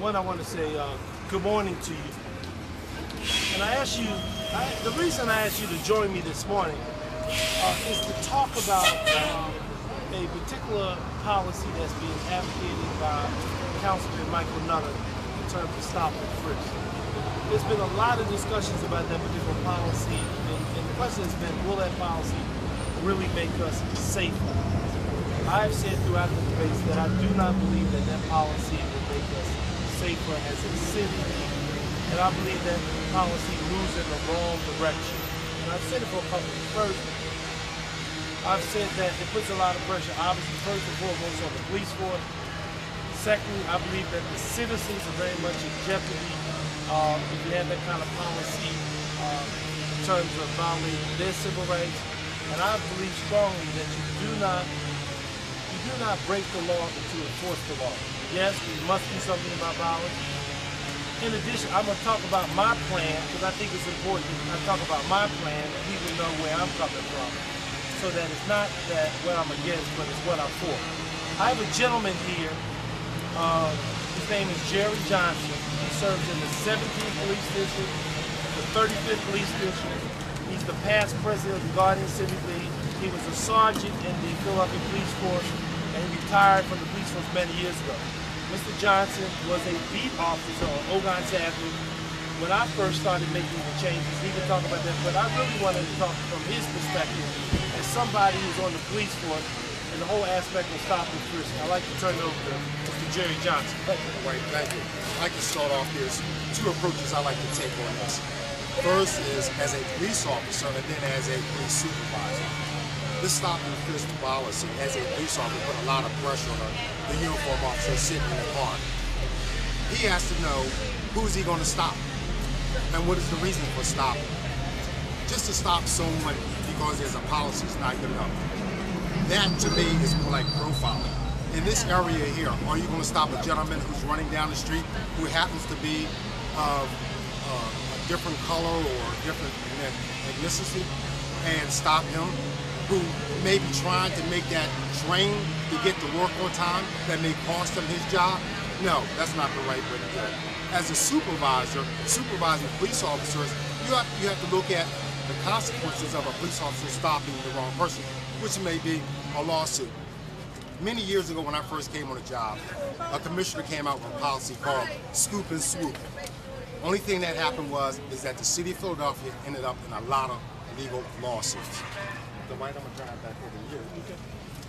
One, I want to say good morning to you. And the reason I asked you to join me this morning is to talk about a particular policy that's being advocated by Councilman Michael Nutter in terms of stop and frisk. There's been a lot of discussions about that particular policy, and the question has been, will that policy really make us safer? I've said throughout the debates that I do not believe that that policy will make us safer as a city, and I believe that policy moves in the wrong direction. And I've said it for a couple of reasons. First, I've said that it puts a lot of pressure, obviously, first and foremost, on the police force. Secondly, I believe that the citizens are very much in jeopardy if you have that kind of policy in terms of violating their civil rights. And I believe strongly that you do not break the law to enforce the law. Yes, we must do something about violence. In addition, I'm going to talk about my plan because I think it's important I talk about my plan and people know where I'm coming from, so that it's not that what I'm against, but it's what I'm for. I have a gentleman here. His name is Jerry Johnson. He serves in the 17th Police District, the 35th Police District. He's the past president of the Guardian Civic League. He was a sergeant in the Philadelphia Police Force, and he retired from the police force many years ago. Mr. Johnson was a beat officer on Ogontz Avenue when I first started making the changes. He can talk about that, but I really wanted to talk from his perspective as somebody who's on the police force and the whole aspect of stop and frisk. I'd like to turn it over to Mr. Jerry Johnson. Dwight, thank you. I'd like to start off. There's two approaches I like to take on this. First is as a police officer and then as a police supervisor. This stop and frisk policy, as a police officer, put a lot of pressure on the uniform officer sitting in the car. He has to know who's he going to stop and what is the reason for stopping. Just to stop someone because there's a policy is not good enough. That to me is more like profiling. In this area here, are you going to stop a gentleman who's running down the street who happens to be a different color or different ethnicity and stop him? Who may be trying to make that train to get to work on time that may cost him his job? No, that's not the right way to do it. As a supervisor, supervising police officers, you have to look at the consequences of a police officer stopping the wrong person, which may be a lawsuit. Many years ago when I first came on the job, a commissioner came out with a policy called scoop and swoop. Only thing that happened is that the city of Philadelphia ended up in a lot of legal lawsuits. Dwight, I'm gonna drive back over here.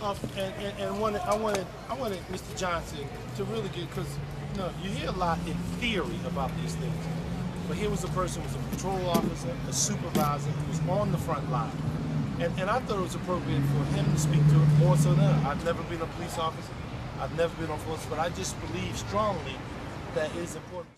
I wanted Mr. Johnson to really get, because you hear a lot in theory about these things, but here was a person who was a patrol officer, a supervisor who was on the front line, and I thought it was appropriate for him to speak to it more so than I've never been a police officer, I've never been on force, but I just believe strongly that it is important.